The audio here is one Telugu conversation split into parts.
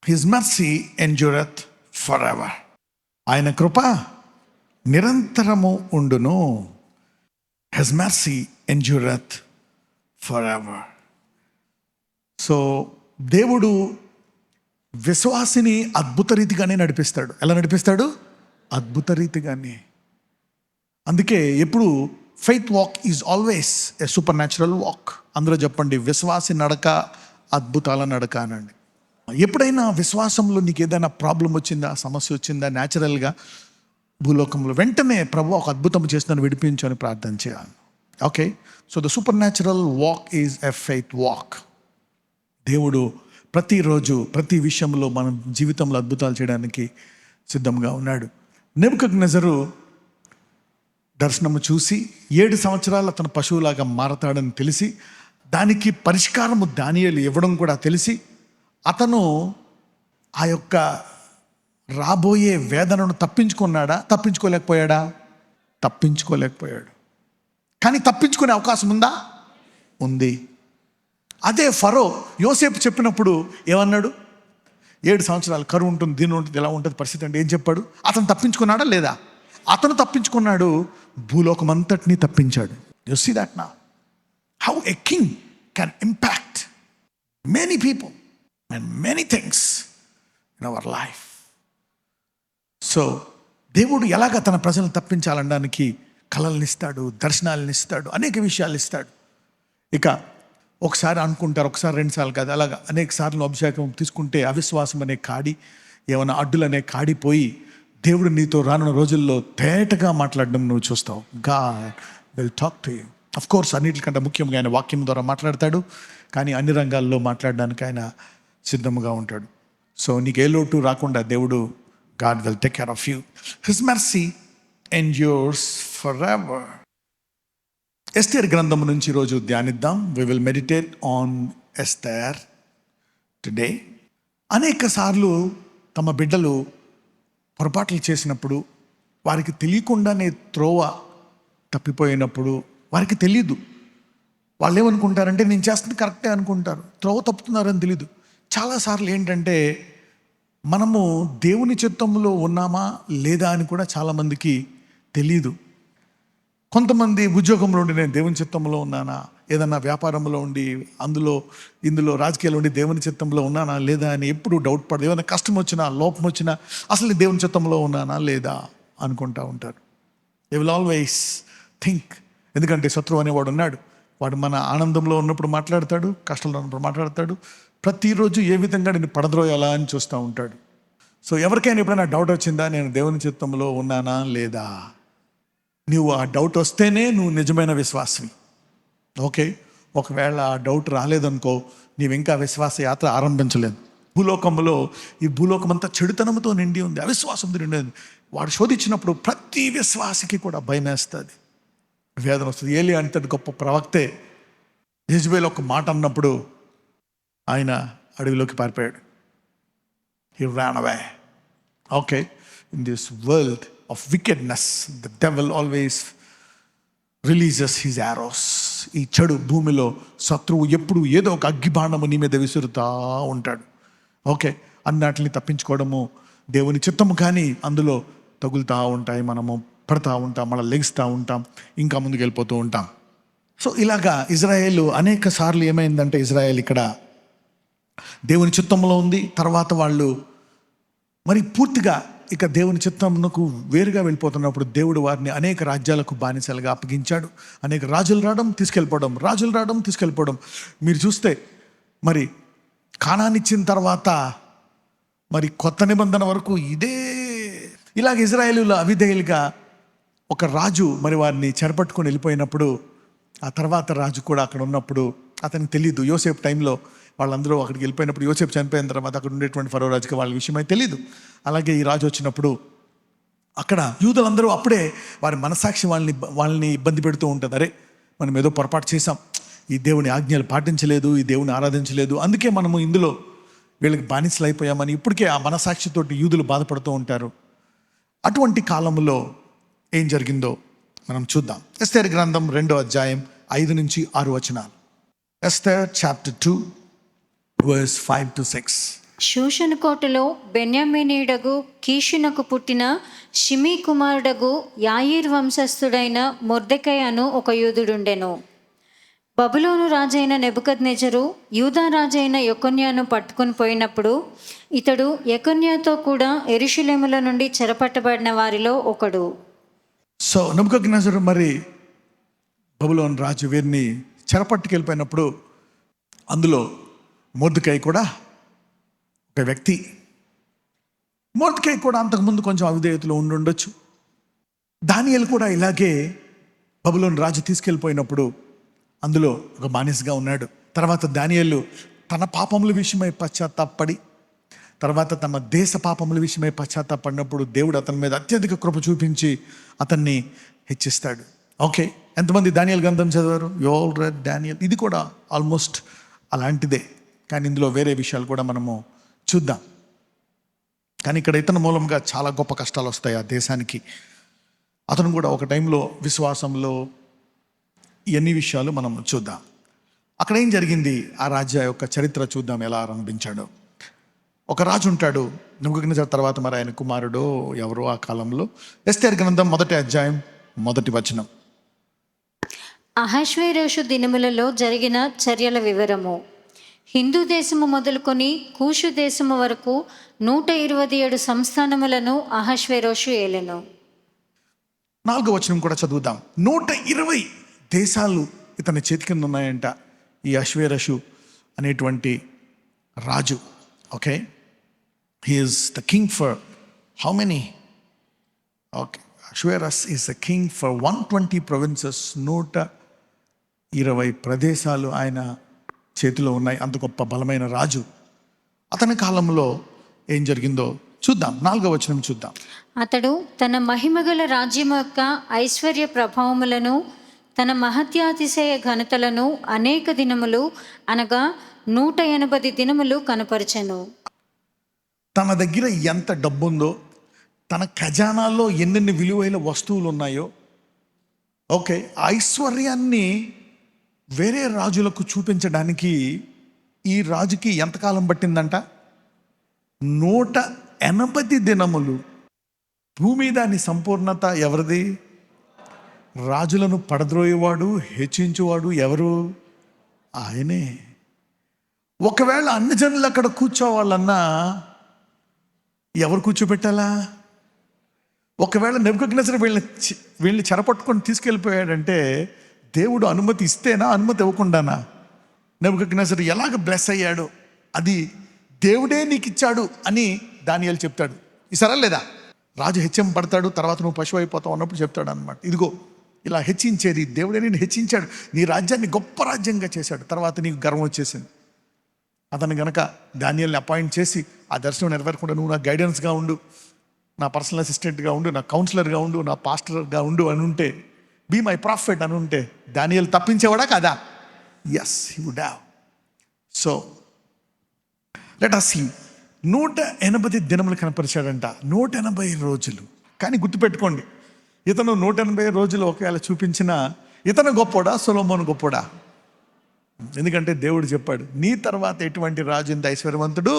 His mercy endureth for ever. ఆయన కృప నిరంతరము ఉండును. His mercy endureth for ever. So దేవుడు విశ్వాసిని అద్భుత రీతిగానే నడిపిస్తాడు. ఎలా నడిపిస్తాడు? అద్భుత రీతిగానే. అందుకే ఎప్పుడు faith walk is always a super natural walk. అందులో చెప్పండి, విశ్వాసి నడక అద్భుతాల నడక అనండి. ఎప్పుడైనా విశ్వాసంలో నీకు ఏదైనా ప్రాబ్లం వచ్చిందా, సమస్య వచ్చిందా, న్యాచురల్గా భూలోకంలో వెంటనే ప్రభు ఒక అద్భుతం చేస్తున్నాను విడిపించు అని ప్రార్థన చేయాలి. Okay, so the super natural walk is a faith walk. దేవుడు ప్రతిరోజు ప్రతి విషయంలో మన జీవితంలో అద్భుతాలు చేయడానికి సిద్ధంగా ఉన్నాడు. నెబుకద్నెజరు దర్శనము చూసి 7 సంవత్సరాలు అతను పశువులాగా మారతాడని తెలిసి, దానికి పరిష్కారము దానియేలు ఇవ్వడం కూడా తెలిసి, అతను ఆ యొక్క రాబోయే వేదనను తప్పించుకున్నాడా? తప్పించుకోలేకపోయాడా? తప్పించుకోలేకపోయాడు. కానీ తప్పించుకునే అవకాశం ఉందా? ఉంది. అదే ఫరో యోసేపు చెప్పినప్పుడు ఏమన్నాడు? 7 సంవత్సరాలు కరువు ఉంటుంది, దీని ఉంటుంది, ఇలా ఉంటుంది పరిస్థితి అంటే ఏం చెప్పాడు? అతను తప్పించుకున్నాడా లేదా? అతను తప్పించుకున్నాడు, భూలోకం అంతటినీ తప్పించాడు. You see that now how a king can impact many people and many things in our life. So దేవుడు ఎలాగ తన ప్రజలను తప్పించాలనడానికి కళలను ఇస్తాడు, దర్శనాలను ఇస్తాడు, అనేక విషయాలు ఇస్తాడు. ఇక ఒకసారి అనుకుంటారు, ఒకసారి 2 సార్లు కాదు, అలాగా అనేక సార్లు అభిషేకం తీసుకుంటే అవిశ్వాసం అనే కాడి, ఏమైనా అడ్డులనే కాడిపోయి దేవుడు నీతో రానున్న రోజుల్లో తేటగా మాట్లాడడం నువ్వు చూస్తావు. God will talk to you. Of course అన్నిటికంటే ముఖ్యంగా ఆయన వాక్యం ద్వారా మాట్లాడతాడు, కానీ అన్ని రంగాల్లో మాట్లాడడానికి ఆయన సిద్ధంగా ఉంటాడు. సో నీకు ఏ లోటు రాకుండా దేవుడు, God will take care of you. His mercy endures forever. Esther గ్రంథం నుంచి ఈరోజు ధ్యానిద్దాం. We will meditate on Esther today. అనేక సార్లు తమ బిడ్డలు పొరపాట్లు చేసినప్పుడు, వారికి తెలియకుండానే త్రోవ తప్పిపోయినప్పుడు, వారికి తెలీదు, వాళ్ళు ఏమనుకుంటారంటే నేను చేస్తుంది కరెక్టే అనుకుంటారు, త్రోవ తప్పుతున్నారని తెలీదు. చాలాసార్లు ఏంటంటే మనము దేవుని చిత్తంలో ఉన్నామా లేదా అని కూడా చాలామందికి తెలీదు. కొంతమంది ఉద్యోగంలో ఉండి నేను దేవుని చిత్తంలో ఉన్నానా, ఏదన్నా వ్యాపారంలో ఉండి ఇందులో రాజకీయాల్లో ఉండి దేవుని చిత్తంలో ఉన్నానా లేదా అని ఎప్పుడు డౌట్ పడదు. ఏమైనా కష్టం వచ్చినా, లోపం వచ్చినా అసలు దేవుని చిత్తంలో ఉన్నానా లేదా అనుకుంటా ఉంటారు. They will always think. ఎందుకంటే శత్రువు అనేవాడు ఉన్నాడు. వాడు మన ఆనందంలో ఉన్నప్పుడు మాట్లాడతాడు, కష్టంలో ఉన్నప్పుడు మాట్లాడతాడు. ప్రతిరోజు ఏ విధంగా నేను పడద్రోయాలా అని చూస్తూ ఉంటాడు. సో ఎవరికైనా ఎప్పుడైనా డౌట్ వచ్చిందా, నేను దేవుని చిత్తంలో ఉన్నానా లేదా? నువ్వు ఆ డౌట్ వస్తేనే నువ్వు నిజమైన విశ్వాసవి. ఓకే, ఒకవేళ ఆ డౌట్ రాలేదనుకో, నీవు ఇంకా విశ్వాస యాత్ర ఆరంభించలేదు. భూలోకంలో ఈ భూలోకం అంతా చెడుతనంతో నిండి ఉంది, అవిశ్వాసంతో నిండి ఉంది. వాడు శోధించినప్పుడు ప్రతి విశ్వాసికి కూడా భయం వేస్తుంది, వేదన వస్తుంది. ఏలియా అంతటి గొప్ప ప్రవక్తే యెజబెల్ ఒక మాట అన్నప్పుడు ఆయన అడవిలోకి పారిపోయాడు. హి ran away. Okay, in this world of wickedness, the devil always releases his arrows. ఈ చెడు భూమిలో శత్రువు ఎప్పుడు ఏదో ఒక అగ్గిబాణము నీ మీద విసురుతా ఉంటాడు. ఓకే, అన్నిటిని తప్పించుకోవడము దేవుని చిత్తము, కానీ అందులో తగులుతూ ఉంటాయి, మనము పడతా ఉంటాం, మళ్ళీ లెగిస్తూ ఉంటాం, ఇంకా ముందుకు వెళ్ళిపోతూ ఉంటాం. సో ఇలాగా ఇజ్రాయేల్ అనేక సార్లు ఏమైందంటే, ఇజ్రాయేల్ ఇక్కడ దేవుని చిత్తంలో ఉంది, తర్వాత వాళ్ళు మరి పూర్తిగా ఇక దేవుని చిత్తమునకు వేరుగా వెళ్ళిపోతున్నప్పుడు దేవుడు వారిని అనేక రాజ్యాలకు బానిసలుగా అప్పగించాడు. అనేక రాజులు రావడం, తీసుకెళ్ళిపోవడం. మీరు చూస్తే మరి కానానిచ్చిన తర్వాత మరి కొత్త నిబంధన వరకు ఇలాగ ఇజ్రాయేలుల అవిధేయులుగా ఒక రాజు మరి వారిని చెరపట్టుకొని వెళ్ళిపోయినప్పుడు, ఆ తర్వాత రాజు కూడా అక్కడ ఉన్నప్పుడు అతనికి తెలియదు. యోసేపు టైంలో వాళ్ళందరూ అక్కడికి వెళ్ళిపోయినప్పుడు, యోసేపు చనిపోయిన తర్వాత అక్కడ ఉండేటువంటి ఫరో రాజుకి వాళ్ళ విషయమై తెలియదు. అలాగే ఈ రాజు వచ్చినప్పుడు అక్కడ యూదులందరూ అప్పుడే వారి మనసాక్షి వాళ్ళని ఇబ్బంది పెడుతూ ఉంటుంది. అరే, మనం ఏదో పొరపాటు చేసాం, ఈ దేవుని ఆజ్ఞలు పాటించలేదు, ఈ దేవుని ఆరాధించలేదు, అందుకే మనము ఇందులో వీళ్ళకి బానిసలు అయిపోయామని ఇప్పటికే ఆ మనసాక్షితోటి యూదులు బాధపడుతూ ఉంటారు. అటువంటి కాలంలో ఏం జరిగిందో మనం చూద్దాం. ఎస్తేర్ గ్రంథం 2వ అధ్యాయం 5 నుంచి 6 వచనాలు. Esther chapter 2 verse 5 to 6. షూషను కోటలో బెన్యామీనీయుడగు కీషునకు పుట్టిన షిమీ కుమారుడగు యాయీర్ వంశస్థుడైన మొర్దెకై అను ఒక యూదుడుండెను. బబులోను రాజైన నెబుకద్నెజరు యూదా రాజైన యెకొన్యాను పట్టుకుని పోయినప్పుడు ఇతడు యెకొన్యాతో కూడా యెరూషలేముల నుండి చెరపట్టబడిన వారిలో ఒకడు. సో నెబుకద్నెజరు మరి బబులోను రాజు వీరిని చెరపట్టుకెళ్ళిపోయినప్పుడు అందులో మొర్దెకై కూడా ఒక వ్యక్తి. మొర్దెకై కూడా అంతకుముందు కొంచెం అవిధేయతలో ఉండుండొచ్చు. దానియేలు కూడా ఇలాగే బబులోను రాజు తీసుకెళ్ళిపోయినప్పుడు అందులో ఒక బానిసగా ఉన్నాడు. తర్వాత దానియేలు తన పాపముల విషయమై పశ్చాత్తాపడి, తర్వాత తమ దేశ పాపముల విషయమై పశ్చాత్తాపడినప్పుడు దేవుడు అతని మీద అత్యధిక కృప చూపించి అతన్ని హెచ్చిస్తాడు. ఓకే, ఎంతమంది దానియేలు గ్రంథం చదివారు? You all red Daniel. ఇది కూడా ఆల్మోస్ట్ అలాంటిదే, కానీ ఇందులో వేరే విషయాలు కూడా మనము చూద్దాం. కానీ ఇక్కడ ఇతని మూలంగా చాలా గొప్ప కష్టాలు వస్తాయి ఆ దేశానికి. అతను కూడా ఒక టైంలో విశ్వాసంలో ఇవన్నీ విషయాలు మనం చూద్దాం. అక్కడ ఏం జరిగింది, ఆ రాజ్య యొక్క చరిత్ర చూద్దాం ఎలా ఆరంభించాడో. ఒక రాజు ఉంటాడు నెబుకద్నెజరు తర్వాత మరి ఆయన కుమారుడు ఎవరో ఆ కాలంలో. ఎస్తేరు గ్రంథం 1వ అధ్యాయం 1వ వచనం. అహష్వేరోషు దినములలో జరిగిన చర్యల వివరము. హిందూ దేశము మొదలుకొని కూషు దేశము వరకు 127 సంస్థానములను అహష్వేరోషు ఏలెను. 4వ వచనం కూడా చదువుదాం. 120 దేశాలు ఇతని చేతి కింద ఉన్నాయంట ఈ అహష్వేరోషు అనేటువంటి రాజు. Okay, he is the king for how many? Okay, Ahasuerus is the king for 120 provinces. 120 ప్రదేశాలు ఆయన చేతిలో ఉన్నాయి. అంత గొప్ప బలమైన రాజు. అతని కాలంలో ఏం జరిగిందో చూద్దాం. 4వ వచనం చూద్దాం. అతడు తన మహిమగల రాజ్యం యొక్క ఐశ్వర్య ప్రభావములను, తన మహత్యాతిశయ ఘనతలను అనేక దినములు అనగా 180 దినములు కనపరచెను. తన దగ్గర ఎంత డబ్బుందో, తన ఖజానాల్లో ఎన్నెన్ని విలువైన వస్తువులు ఉన్నాయో, ఓకే, ఐశ్వర్యాన్ని వేరే రాజులకు చూపించడానికి ఈ రాజుకి ఎంతకాలం పట్టిందంట? 180 దినములు. భూమి దాని సంపూర్ణత ఎవరిది? రాజులను పడద్రోయేవాడు, హెచ్చించువాడు ఎవరు? ఆయనే. ఒకవేళ అన్ని జనులు అక్కడ కూర్చోవాలన్నా ఎవరు కూర్చోబెట్టాలా? ఒకవేళ నెబుకద్నెజరు వీళ్ళని చెరపట్టుకొని తీసుకెళ్ళిపోయాడంటే దేవుడు అనుమతి ఇస్తేనా, అనుమతి ఇవ్వకుండానా? నెబుకద్నెజరు ఎలాగ బ్లెస్ అయ్యాడు అది దేవుడే నీకు ఇచ్చాడు అని దానియేలు చెప్తాడు. ఇసరా లేదా? రాజు హెచ్చింపడతాడు, తర్వాత నువ్వు పశువు అయిపోతావు అన్నప్పుడు చెప్తాడు అనమాట. ఇదిగో ఇలా హెచ్చించేది దేవుడే, నేను హెచ్చించాడు, నీ రాజ్యాన్ని గొప్ప రాజ్యంగా చేశాడు, తర్వాత నీకు గర్వం వచ్చేసింది. అతను గనక దానియేలుని అపాయింట్ చేసి ఆ దర్శనం నెరవేరకుండా నువ్వు నా గైడెన్స్గా ఉండు, నా పర్సనల్ అసిస్టెంట్గా ఉండు, నా కౌన్సిలర్గా ఉండు, నా పాస్టర్గా ఉండు అని ఉంటే, బీ మై ప్రాఫిట్ అని ఉంటే దానియేలు తప్పించేవాడా కదా? Yes, he would have. So let us see. 180 దినములు కనపరిచాడంట, 180 రోజులు. కానీ గుర్తుపెట్టుకోండి, ఇతను 180 రోజులు ఒకవేళ చూపించిన ఇతను గొప్పోడా, సొలొమోను గొప్పోడా? ఎందుకంటే దేవుడు చెప్పాడు, నీ తర్వాత ఎటువంటి రాజు ఇంత ఐశ్వర్యవంతుడు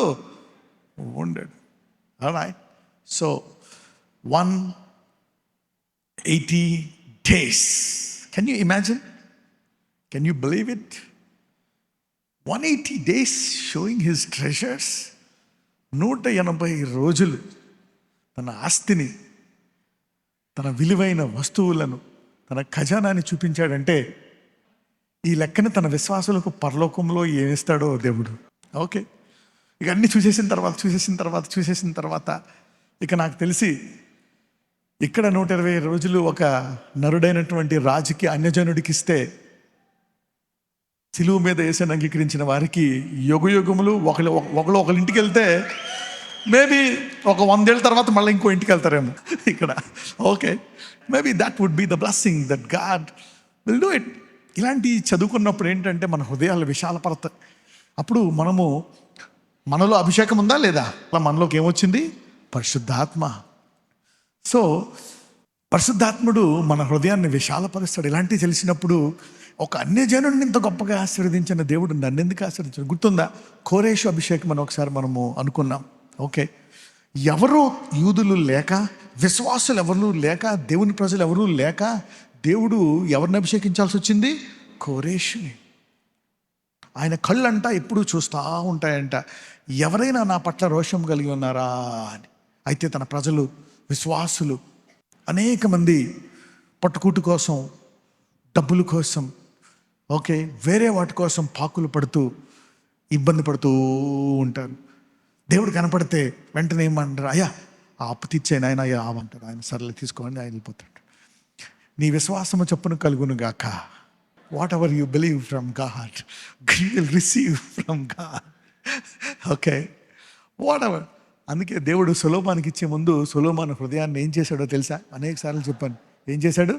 ఉండడు. Alright. So 180 days. Can you imagine? Can you believe it? 180 days showing his treasures. 180 రోజులు తన ఆస్తిని, తన విలువైన వస్తువులను, తన ఖజానాన్ని చూపించాడంటే ఈ లెక్కన తన విశ్వాసులకు పరలోకంలో ఏమిస్తాడో దేవుడు. ఓకే, ఇక అన్నీ చూసేసిన తర్వాత ఇక నాకు తెలిసి ఇక్కడ 120 రోజులు ఒక నరుడైనటువంటి రాజుకి, అన్యజనుడికి ఇస్తే, సిలువ మీద యేసుని అంగీకరించిన వారికి యుగయుగములు ఒకళ్ళ ఇంటికి వెళ్తే మేబీ ఒక 100 ఏళ్ళ తర్వాత మళ్ళీ ఇంకో ఇంటికి వెళ్తారేమో ఇక్కడ. Okay, maybe that would be the blessing that God will do it. ఇలాంటి చదువుకున్నప్పుడు ఏంటంటే మన హృదయాలు విశాలపడతాయి. అప్పుడు మనలో అభిషేకం ఉందా లేదా? మనలోకి ఏమొచ్చింది? పరిశుద్ధాత్మ. సో పరిశుద్ధాత్ముడు మన హృదయాన్ని విశాలపరుస్తాడు. ఇలాంటివి తెలిసినప్పుడు ఒక అన్యజనుడిని ఇంత గొప్పగా ఆశీర్వదించిన దేవుడు నన్ను ఎందుకు ఆశీర్వదించాడు? గుర్తుందా? కోరేషు అభిషేకం అని ఒకసారి మనము అనుకున్నాం. ఓకే, ఎవరు యూదులు లేక, విశ్వాసులు ఎవరు లేక, దేవుని ప్రజలు ఎవరూ లేక దేవుడు ఎవరిని అభిషేకించాల్సి వచ్చింది? కోరేషుని. ఆయన కళ్ళంట ఎప్పుడూ చూస్తూ ఉంటాయంట, ఎవరైనా నా పట్ల రోషం కలిగి ఉన్నారా అని. అయితే తన ప్రజలు, విశ్వాసులు అనేక మంది పట్టుకూటు కోసం, డబ్బుల కోసం, ఓకే, వేరే వాటి కోసం పాకులు పడుతూ ఇబ్బంది పడుతూ ఉంటారు. దేవుడు కనపడితే వెంటనే ఏమంటారు? అయ్యా ఆ అప్పు తీర్చేయను ఆయన, అయ్యా అవంటారు. ఆయన సర్లే తీసుకోండి, ఆయన వెళ్ళిపోతాడు. నీ విశ్వాసము చొప్పున కలుగును గాక. What ever you believe from God, you will receive from God. Okay, what ever. అందుకే దేవుడు సొలొమోనుకి ఇచ్చే ముందు సొలొమోను హృదయాన్ని ఏం చేశాడో తెలుసా? అనేక సార్లు చెప్పాను. ఏం చేశాడు?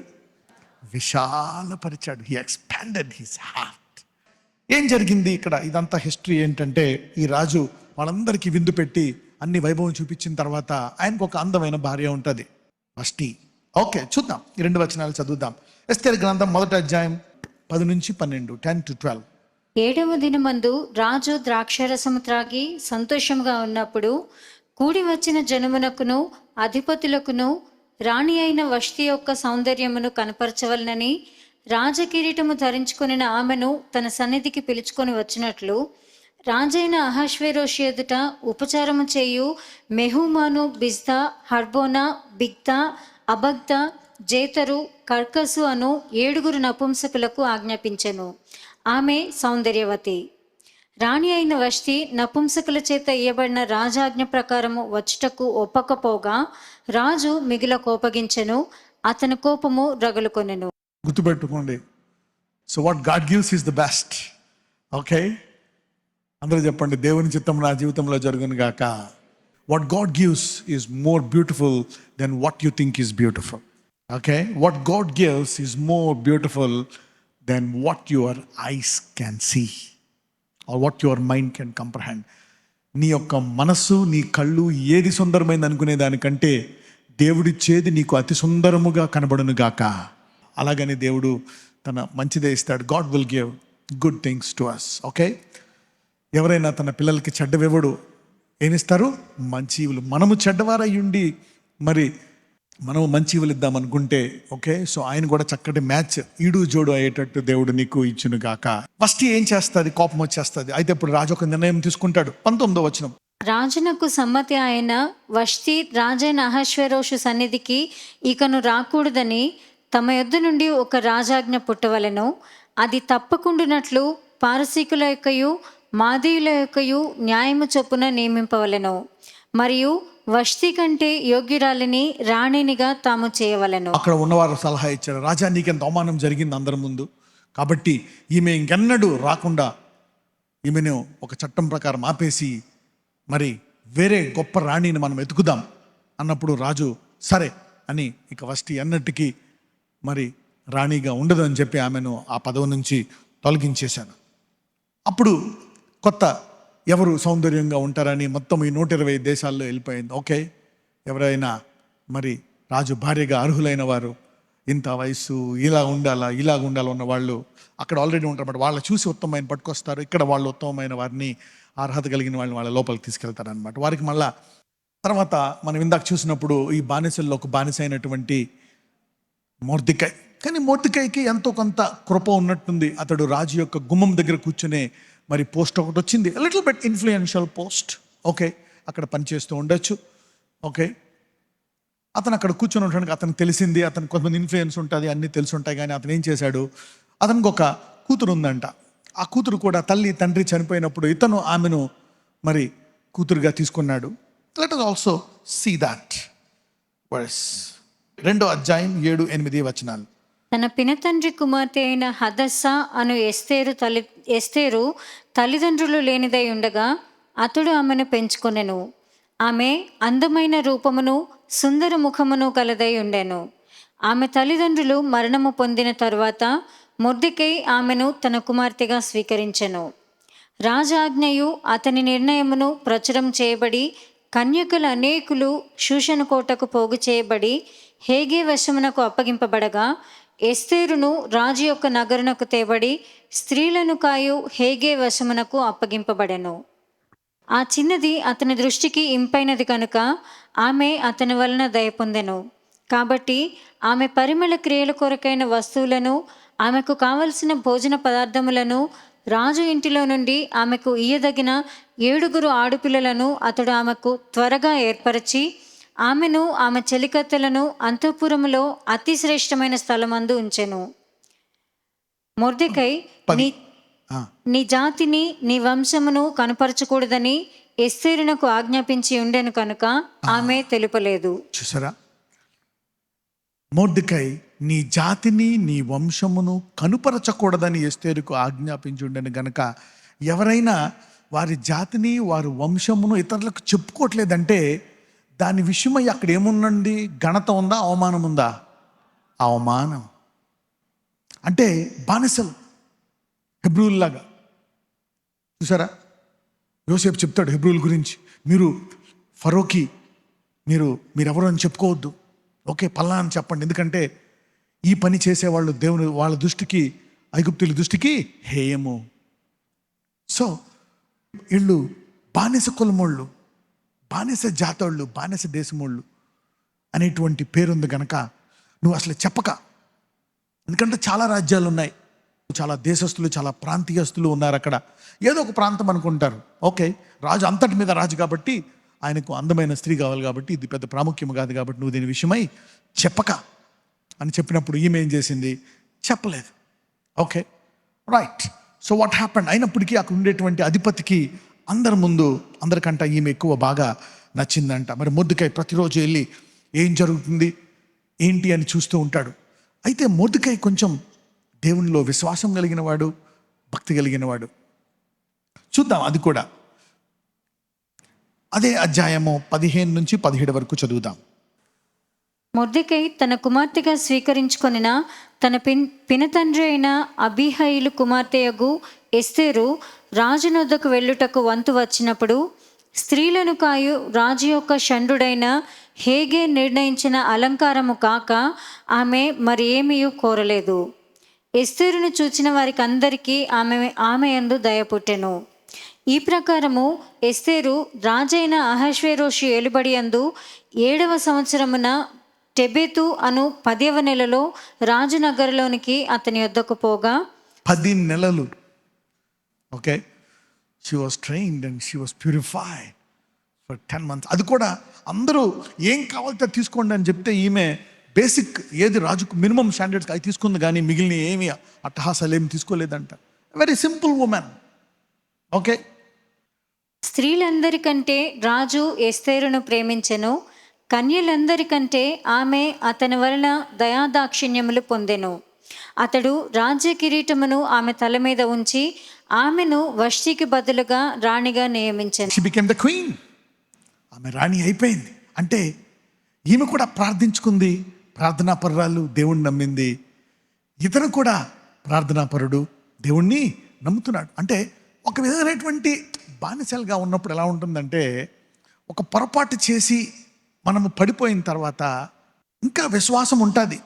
విశాలపరిచాడు. He expanded his heart. ఏం జరిగింది ఇక్కడ? ఇదంతా హిస్టరీ ఏంటంటే, ఈ రాజు వాళ్ళందరికీ విందు పెట్టి అన్ని వైభవం చూపించిన తర్వాత ఆయనకు ఒక అందమైన భార్య ఉంటుంది, వష్టి. ఓకే, చూద్దాం, ఈ 2 వచనాలు చదువుదాం. ఎస్తేరు గ్రంథం 1వ అధ్యాయం 10-12, 10-12. 7వ దినమందు రాజు ద్రాక్షారసము త్రాగి సంతోషంగా ఉన్నప్పుడు కూడి వచ్చిన జనమునకును అధిపతులకును రాణి అయిన వష్టి యొక్క సౌందర్యమును కనపరచవలనని రాజకిరీటము ధరించుకొనిన ఆమెను తన సన్నిధికి పిలుచుకొని వచ్చినట్లు రాజైన అహష్వేరోషు ఎదుట ఉపచారము చేయు మెహూమాను, బిజ్దా, హర్బోనా, బిగ్దా, అబగ్దా, జేతరు, కర్కసు అను 7 నపుంసకులకు ఆజ్ఞాపించెను. ఆమె సౌందర్యవతి. రాణి అయిన వష్టి నపుంసకుల చేత ఇయ్యబడిన రాజాజ్ఞ ప్రకారము వచ్చుటకు ఒప్పకపోగా రాజు మిగిల కోపగించెను, అతని కోపము రగులుకొనెను. గుర్తుపెట్టుకోండి, so what God gives is the best. Okay, అందరూ చెప్పండి, దేవుని చిత్తం నా జీవితంలో జరుగును గాక. What God gives is more beautiful than what you think is beautiful. Okay, what God gives is more beautiful than what your eyes can see or what your mind can comprehend. నీ యొక్క మనస్సు, నీ కళ్ళు ఏది సుందరమైంది అనుకునే దానికంటే దేవుడిచ్చేది నీకు అతి సుందరముగా కనబడును గాక. అలాగని దేవుడు తన మంచిదే ఇస్తాడు. God will give good things to us. Okay, ఎవరైనా తన పిల్లలకి చెడ్డవివ్వడు, ఏమిస్తారు? మంచి ఇవులు. మనము చెడ్డవారై ఉండి మరి మనము మంచి ఇవులు ఇద్దామనుకుంటే, ఓకే, సో ఆయన కూడా చక్కటి మ్యాచ్, ఈడు జోడు అయ్యేటట్టు దేవుడు నీకు ఇచ్చును గాక. ఫస్ట్ ఏం చేస్తుంది? కోపం వచ్చేస్తుంది. అయితే ఇప్పుడు రాజు ఒక నిర్ణయం తీసుకుంటాడు. 19వ వచనం. రాజునకు సమ్మతి ఆయన వష్టి రాజైన అహష్వేరోషు సన్నిధికి ఇకను రాకూడదని తమ యొద్ద నుండి ఒక రాజాజ్ఞ పుట్టవలెను. అది తప్పకుండునట్లు పారసీకుల యొక్కయు మాదీయుల యొక్కయు న్యాయము చొప్పున నియమింపవలెను. మరియు వష్టి కంటే యోగ్యురాలిని రాణినిగా తాము చేయవలెను. అక్కడ ఉన్నవారు సలహా ఇచ్చారు, రాజా నీకెంత అవమానం జరిగింది అందరి ముందు, కాబట్టి ఈమె ఇంకెన్నడూ రాకుండా ఈమెను ఒక చట్టం ప్రకారం ఆపేసి మరి వేరే గొప్ప రాణిని మనం ఎతుకుదాం అన్నప్పుడు రాజు సరే అని ఇక వష్టి అన్నట్టుకి మరి రాణిగా ఉండదు అని చెప్పి ఆమెను ఆ పదవి నుంచి తొలగించేశాను. అప్పుడు కొత్త ఎవరు సౌందర్యంగా ఉంటారని మొత్తం ఈ 120 దేశాల్లో వెళ్ళిపోయింది. ఓకే, ఎవరైనా మరి రాజు భార్యగా అర్హులైన వారు, ఇంత వయసు, ఇలా ఉండాలా ఉన్న వాళ్ళు అక్కడ ఆల్రెడీ ఉంటారు. వాళ్ళ చూసి ఉత్తమమైన పట్టుకొస్తారు. ఇక్కడ వాళ్ళు ఉత్తమమైన వారిని, అర్హత కలిగిన వాళ్ళని వాళ్ళ లోపలికి తీసుకెళ్తారు అనమాట. వారికి మళ్ళా తర్వాత మనం ఇందాక చూసినప్పుడు ఈ బానిసల్లో ఒక బానిస అయినటువంటి మొర్దెకై. కానీ మొర్దెకైకి ఎంతో కొంత కృప ఉన్నట్టుంది. అతడు రాజు యొక్క గుమ్మం దగ్గర కూర్చునే మరి పోస్ట్ ఒకటి వచ్చింది, little bit influential post. Okay, అక్కడ పనిచేస్తూ ఉండొచ్చు. ఓకే, అతను అక్కడ కూర్చొని ఉండడానికి అతనికి తెలిసింది, అతనికి కొంతమంది ఇన్ఫ్లుయెన్స్ ఉంటుంది, అన్నీ తెలిసి ఉంటాయి. కానీ అతను ఏం చేశాడు? అతనికి ఒక కూతురు ఉందంట. ఆ కూతురు కూడా తల్లి తండ్రి చనిపోయినప్పుడు ఇతను ఆమెను మరి కూతురుగా తీసుకున్నాడు. Let us also see that verse. 2వ అధ్యాయం 7-8 వచనాలు. తన పినతండ్రి కుమార్తె అయిన హదస్సా అను ఎస్తేరు తల్లిదండ్రులు లేనిదై ఉండగా అతడు ఆమెను పెంచుకొనెను. ఆమె అందమైన రూపమును సుందర ముఖమును కలదై ఉండెను. ఆమె తల్లిదండ్రులు మరణము పొందిన తరువాత మొర్దెకై ఆమెను తన కుమార్తెగా స్వీకరించెను. రాజాజ్ఞయు అతని నిర్ణయమును ప్రచురం చేయబడి కన్యకుల అనేకులు షూషను కోటకు పోగు చేయబడి హేగే వశమునకు అప్పగింపబడగా ఎస్తేరును రాజు యొక్క నగరునకు తేబడి స్త్రీలను కాయు హేగే వశమునకు అప్పగింపబడెను. ఆ చిన్నది అతని దృష్టికి ఇంపైనది కనుక ఆమె అతని వలన దయ పొందెను. కాబట్టి ఆమె పరిమళ క్రియల కొరకైన వస్తువులను, ఆమెకు కావలసిన భోజన పదార్థములను, రాజు ఇంటిలో నుండి ఆమెకు ఇయ్యదగిన 7 ఆడపిల్లలను అతడు ఆమెకు త్వరగా ఏర్పరచి, ఆమెను ఆమె చెలికత్తెలను అంతఃపురములో అతి శ్రేష్టమైన స్థలమందు ఉంచెను. మొర్దెకై నీ జాతిని నీ వంశమును కనపరచకూడదని ఎస్తేరునకు ఆజ్ఞాపించి ఉండెను కనుక ఆమె తెలుపలేదు. చూసారా, మొర్దెకై నీ జాతిని నీ వంశమును కనుపరచకూడదని ఎస్తేరుకు ఆజ్ఞాపించి ఉండెను గనక, ఎవరైనా వారి జాతిని వారి వంశమును ఇతరులకు చెప్పుకోవట్లేదంటే దాని విషయమై అక్కడ ఏముందండి? ఘనత ఉందా, అవమానం ఉందా? అవమానం. అంటే బానిసలు, హెబ్రూల్లాగా. చూసారా, యోసేపు చెప్తాడు హెబ్రూల్ గురించి, మీరు ఫరోకి మీరెవరు అని చెప్పుకోవద్దు, ఓకే పల్లా అని చెప్పండి, ఎందుకంటే ఈ పని చేసేవాళ్ళు దేవుని వాళ్ళ దృష్టికి, ఐగుప్తుల దృష్టికి హేయము. సో వీళ్ళు బానిస కులమోళ్ళు, బానిస జాతోళ్ళు, బానిస దేశమోళ్ళు అనేటువంటి పేరుంది గనక నువ్వు అసలు చెప్పక. ఎందుకంటే చాలా రాజ్యాలు ఉన్నాయి, చాలా దేశస్తులు, చాలా ప్రాంతీయస్తులు ఉన్నారు అక్కడ. ఏదో ఒక ప్రాంతం అనుకుంటారు, ఓకే రాజు అంతటి మీద రాజు కాబట్టి ఆయనకు అందమైన స్త్రీ కావాలి కాబట్టి ఇది పెద్ద ప్రాముఖ్యం కాదు కాబట్టి నువ్వు దీని విషయమై చెప్పక అని చెప్పినప్పుడు ఈమె ఏం చేసింది? చెప్పలేదు. Okay right. So what happened? అయినప్పటికీ అక్కడ ఉండేటువంటి అధిపతికి అందరి ముందు అందరికంటే ఈమె ఎక్కువ బాగా నచ్చిందంట. మరి మొర్దెకై ప్రతిరోజు వెళ్ళి ఏం జరుగుతుంది ఏంటి అని చూస్తూ ఉంటాడు. అయితే మొర్దెకై కొంచెం దేవునిలో విశ్వాసం కలిగిన వాడు, భక్తి కలిగిన వాడు. చూద్దాం అది కూడా. అదే అధ్యాయము 15 నుంచి 17 వరకు చదువుదాం. మొర్దెకై తన కుమార్తెగా స్వీకరించుకొనిన తన పినతండ్రి అయిన అబీహయిలు కుమార్తెయగు ఎస్తేరు రాజునొద్దకు వెళ్ళుటకు వంతు వచ్చినప్పుడు, స్త్రీలను కాయు రాజు యొక్క షండ్రుడైన హేగే నిర్ణయించిన అలంకారము కాక ఆమె మరి ఏమీయూ కోరలేదు. ఎస్తేరును చూచిన వారికి అందరికీ ఆమె యందు దయ పుట్టెను. ఈ ప్రకారము ఎస్తేరు రాజైన అహష్వేరోషు ఏలుబడి యందు 7వ సంవత్సరమున టెబెతు అను 10వ నెలలో రాజు నగరులోనికి అతని యొద్దకు పోగా 10 నెలలు. Okay, she was trained and she was purified for 10 months. అది కూడా అందరూ ఏం కావాలితే తీసుకోండి అని చెప్తే ఈమె బేసిక్ ఏది రాజుకు మినిమం స్టాండర్డ్స్ అవి తీసుకుంది, కానీ మిగిలిన ఏమి అట్టహాసాలు ఏమి తీసుకోలేదంట. Very simple women. ఓకే, స్త్రీలందరికంటే రాజు ఎస్తేరును ప్రేమించెను, కన్యలందరికంటే ఆమె అతని వలన దయాదాక్షిణ్యములు పొందెను. అతడు రాజ్య కిరీటమును ఆమె తల మీద ఉంచి ఆమెను వష్టికి బదులుగా రాణిగా నియమించెను. She became the queen. ఆమె రాణి అయిపోయింది. అంటే ఈమె కూడా ప్రార్థించుకుంది, ప్రార్థనాపరురాలు, దేవుణ్ణి నమ్మింది. ఇతను కూడా ప్రార్థనాపరుడు, దేవుణ్ణి నమ్ముతున్నాడు. అంటే ఒక విధమైనటువంటి బానిసలుగా ఉన్నప్పుడు ఎలా ఉంటుందంటే, ఒక పొరపాటు చేసి మనము పడిపోయిన తర్వాత ఇంకా విశ్వాసం ఉంటుంది,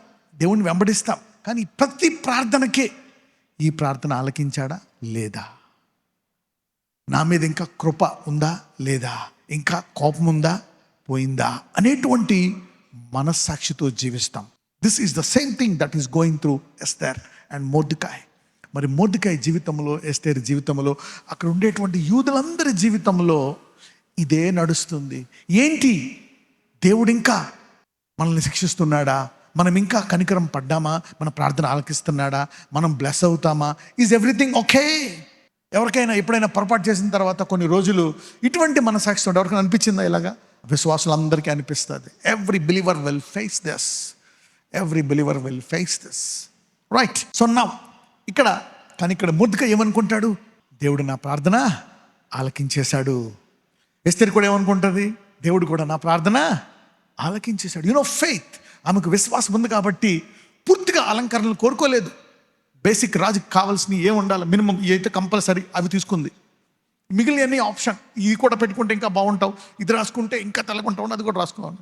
దేవుణ్ణి వెంబడిస్తాం, కానీ ప్రతి ప్రార్థనకే ఈ ప్రార్థన ఆలకించాడా లేదా, నా మీద ఇంకా కృప ఉందా లేదా, ఇంకా కోపం ఉందా పోయిందా అనేటువంటి మనస్సాక్షితో జీవిస్తాం. This is the same thing that is going through Esther and Mordecai. మరి మొర్దెకై జీవితంలో, ఎస్తేర్ జీవితంలో, అక్కడ ఉండేటువంటి యూదులందరి జీవితంలో ఇదే నడుస్తుంది. ఏంటి, దేవుడు ఇంకా మనల్ని శిక్షిస్తున్నాడా, మనం ఇంకా కనికరం పడ్డామా, మన ప్రార్థన ఆలకిస్తున్నాడా, మనం బ్లెస్ అవుతామా, ఈజ్ ఎవ్రీథింగ్ ఓకే? ఎవరికైనా ఎప్పుడైనా పొరపాటు చేసిన తర్వాత కొన్ని రోజులు ఇటువంటి మనసాక్షి ఎవరికైనా అనిపించిందా? ఇలాగా విశ్వాసులందరికీ అనిపిస్తుంది. Every believer will face this, every believer will face this, right? So now ఇక్కడ మొర్దెకై ఏమనుకుంటాడు? దేవుడు నా ప్రార్థన ఆలకించేశాడు. ఎస్తేర్ కూడా ఏమనుకుంటుంది? దేవుడు కూడా నా ప్రార్థన ఆలకించేశాడు. యునో ఫెయిత్, ఆమెకు విశ్వాసం ఉంది కాబట్టి పూర్తిగా అలంకరణలు కోరుకోలేదు. బేసిక్ రాజుకి కావాల్సినవి ఏమి ఉండాలి, మినిమం అయితే కంపల్సరీ అవి తీసుకుంది. మిగిలిన ఆప్షన్, ఇది కూడా పెట్టుకుంటే ఇంకా బాగుంటావు, ఇది రాసుకుంటే ఇంకా తెల్లగుంటావు, అది కూడా రాసుకోవాలి.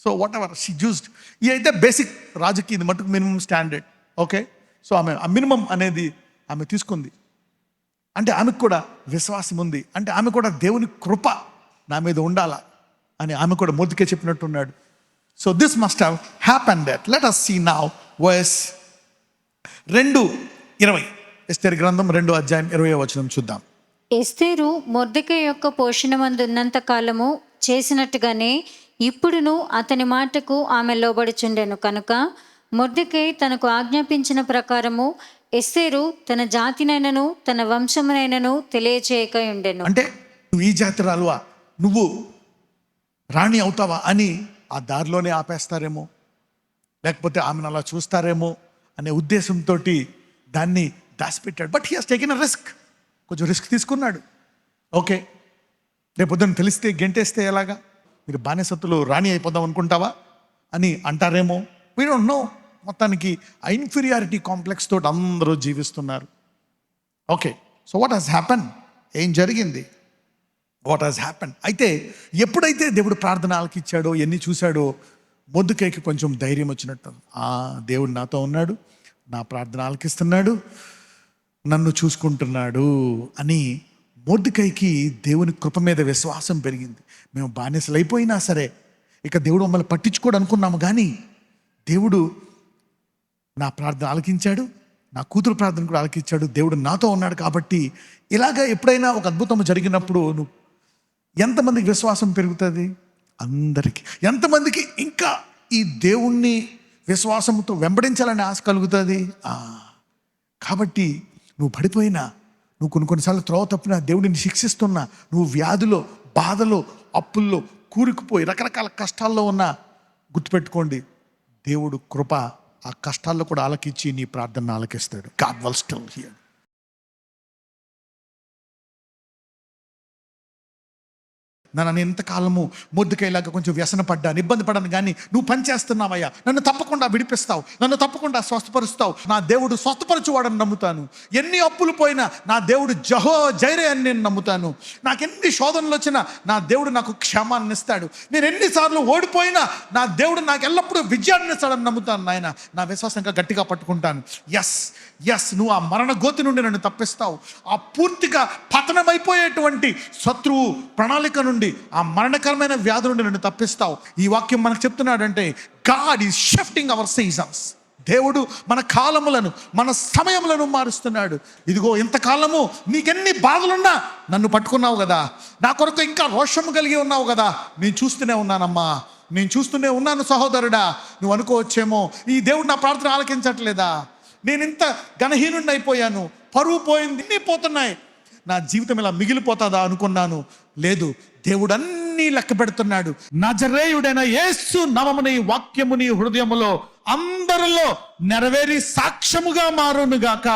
So what ever she used. ఇది అయితే బేసిక్ రాజుకి ఇది మటుకు మినిమం స్టాండర్డ్. ఓకే, సో ఆమె ఆ మినిమం అనేది ఆమె తీసుకుంది. అంటే ఆమెకు కూడా విశ్వాసం ఉంది, అంటే ఆమె కూడా దేవుని కృప నా మీద ఉండాలా అని ఆమె కూడా మొదటికే చెప్పినట్టున్నాడు. So this must have happen that. Let us see now verse 2:20. ఎస్తేరు గ్రంథం 2:20 చూద్దాం. ఎస్తేరు మొర్దెకై యొక్క పోషణమందున్నంత కాలము చేసినట్టుగానే ఇప్పుడును అతని మాటకు ఆమె లోబడుచుండెను కనుక మొర్దెకై తనకు ఆజ్ఞాపించిన ప్రకారము ఎస్తేరు తన జాతినైనను తన వంశమునైనను తెలియచేయక ఉండెను. అంటే నువ్వు ఈ జాతిరాలువా, నువ్వు రాణి అవుతావా అని ఆ దారిలోనే ఆపేస్తారేమో, లేకపోతే ఆమెను అలా చూస్తారేమో అనే ఉద్దేశంతో దాన్ని దాచిపెట్టాడు. But he has taken a risk. కొంచెం రిస్క్ తీసుకున్నాడు. ఓకే, రేపు పొద్దున్న తెలిస్తే గెంటేస్తే ఎలాగా, మీరు బానిసత్తులు రాణి అయిపోదాం అనుకుంటావా అని అంటారేమో. We don't know. మొత్తానికి ఆ ఇన్ఫీరియారిటీ కాంప్లెక్స్ తోటి అందరూ జీవిస్తున్నారు. Okay, so what has happen? ఏం జరిగింది? What has happen? అయితే ఎప్పుడైతే దేవుడు ప్రార్థన ఆలకిచ్చాడో, ఎన్ని చూశాడో, మొర్దెకైకి కొంచెం ధైర్యం వచ్చినట్టు, దేవుడు నాతో ఉన్నాడు, నా ప్రార్థన ఆలకిస్తున్నాడు, నన్ను చూసుకుంటున్నాడు అని మొర్దెకైకి దేవుని కృప మీద విశ్వాసం పెరిగింది. మేము బానిసలు అయిపోయినా సరే ఇక దేవుడు మమ్మల్ని పట్టించుకోడు అనుకున్నాము, కానీ దేవుడు నా ప్రార్థన ఆలకించాడు, నా కూతురు ప్రార్థన కూడా ఆలకించాడు, దేవుడు నాతో ఉన్నాడు. కాబట్టి ఇలాగ ఎప్పుడైనా ఒక అద్భుతం జరిగినప్పుడు నువ్వు ఎంతమందికి విశ్వాసం పెరుగుతుంది? అందరికీ. ఎంతమందికి ఇంకా ఈ దేవుణ్ణి విశ్వాసంతో వెంబడించాలని ఆశ కలుగుతుంది? కాబట్టి నువ్వు పడిపోయినా, నువ్వు కొన్నిసార్లు త్రోవ తప్పినా, దేవుడిని శిక్షిస్తున్నా, నువ్వు వ్యాధిలో, బాధలో, అప్పుల్లో కూరుకుపోయి రకరకాల కష్టాల్లో ఉన్నా, గుర్తుపెట్టుకోండి, దేవుడు కృప ఆ కష్టాల్లో కూడా ఆలకించి నీ ప్రార్థన ఆలకిస్తాడు. God will still hear. నన్ను ఎంతకాలము మొర్దెకైలాగా కొంచెం వ్యసన పడ్డాను, ఇబ్బంది పడ్డాను, కానీ నువ్వు పని చేస్తున్నావయ్యా, నన్ను తప్పకుండా విడిపిస్తావు, నన్ను తప్పకుండా స్వస్థపరుస్తావు, నా దేవుడు స్వస్థపరచువాడని నమ్ముతాను. ఎన్ని అప్పులు పోయినా నా దేవుడు జైరే అని నేను నమ్ముతాను. నాకు ఎన్ని శోధనలు వచ్చినా నా దేవుడు నాకు క్షమాన్ని ఇస్తాడు. నేను ఎన్నిసార్లు ఓడిపోయినా నా దేవుడు నాకు ఎల్లప్పుడూ విజయాన్ని ఇస్తాడని నమ్ముతాను. నాయన, నా విశ్వాసం ఇంకా గట్టిగా పట్టుకుంటాను. ఎస్, నువ్వు ఆ మరణ గోతి నుండి నన్ను తప్పిస్తావు. ఆ పూర్తిగా పతనమైపోయేటువంటి శత్రువు ప్రణాళిక నుండి, ఆ మరణకరమైన వ్యాధి నుండి నన్ను తప్పిస్తావు. ఈ వాక్యం మనకు చెప్తున్నాడంటే God is shifting our seasons. దేవుడు మన కాలములను, మన సమయములను మారుస్తున్నాడు. ఇదిగో ఇంతకాలము నీకెన్ని బాధలున్నా నన్ను పట్టుకున్నావు కదా, నా కొరకు ఇంకా రోషము కలిగి ఉన్నావు కదా, నేను చూస్తూనే ఉన్నానమ్మా, నేను చూస్తూనే ఉన్నాను సహోదరుడా. నువ్వు అనుకోవచ్చేమో, ఈ దేవుడు నా ప్రార్థన ఆలకించట్లేదా, నేను ఇంత ఘనహీనుడిని అయిపోయాను, పరువు పోయింది, ఇన్ని పోతున్నాయి, నా జీవితం ఇలా మిగిలిపోతుందా అనుకున్నాను. లేదు, దేవుడు అన్నీ లెక్క పెడుతున్నాడు. నజరేయుడైన యేసు నామమున ఈ వాక్యము నీ హృదయములో అందరిలో నెరవేరి సాక్ష్యముగా మారునుగాక.